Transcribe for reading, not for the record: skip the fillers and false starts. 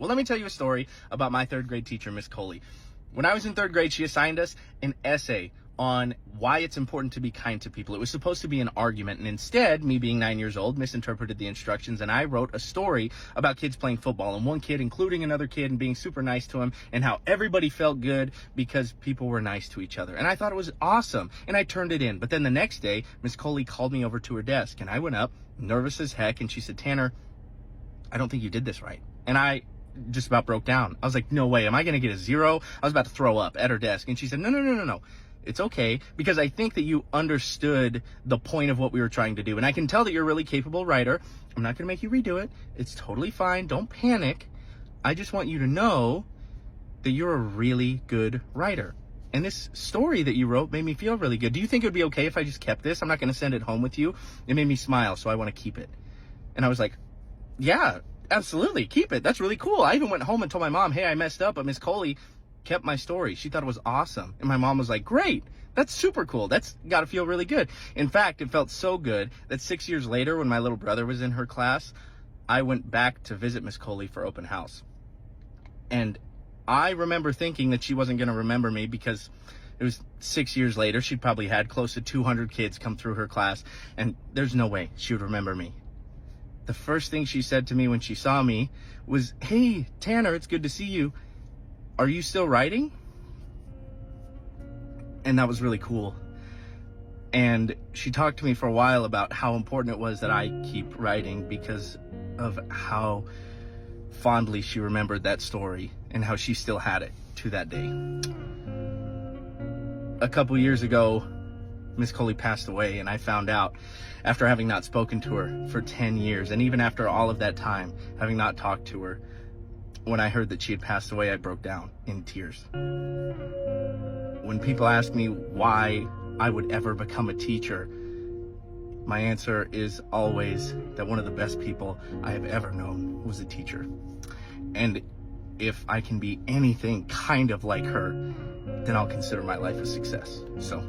Well, let me tell you a story about my third grade teacher, Miss Coley. When I was in third grade, she assigned us an essay on why it's important to be kind to people. It was supposed to be an argument, and instead, me being 9 years old, misinterpreted the instructions, and I wrote a story about kids playing football, and one kid including another kid and being super nice to him, and how everybody felt good because people were nice to each other. And I thought it was awesome, and I turned it in. But then the next day, Miss Coley called me over to her desk, and I went up, nervous as heck, and she said, "Tanner, I don't think you did this right." And I just about broke down. I was like, no way, am I going to get a 0? I was about to throw up at her desk. And she said, no. It's okay, because I think that you understood the point of what we were trying to do. And I can tell that you're a really capable writer. I'm not going to make you redo it. It's totally fine. Don't panic. I just want you to know that you're a really good writer. And this story that you wrote made me feel really good. Do you think it would be okay if I just kept this? I'm not going to send it home with you. It made me smile, so I want to keep it. And I was like, yeah, absolutely, keep it. That's really cool. I even went home and told my mom, hey, I messed up, but Miss Coley kept my story. She thought it was awesome. And my mom was like, great. That's super cool. That's got to feel really good. In fact, it felt so good that 6 years later, when my little brother was in her class, I went back to visit Miss Coley for open house. And I remember thinking that she wasn't going to remember me because it was 6 years later. She'd probably had close to 200 kids come through her class, and there's no way she would remember me. The first thing she said to me when she saw me was, "Hey, Tanner, it's good to see you. Are you still writing?" And that was really cool. And she talked to me for a while about how important it was that I keep writing because of how fondly she remembered that story and how she still had it to that day. A couple years ago, Miss Coley passed away, and I found out after having not spoken to her for 10 years, and even after all of that time, having not talked to her, when I heard that she had passed away, I broke down in tears. When people ask me why I would ever become a teacher, my answer is always that one of the best people I have ever known was a teacher. And if I can be anything kind of like her, then I'll consider my life a success. So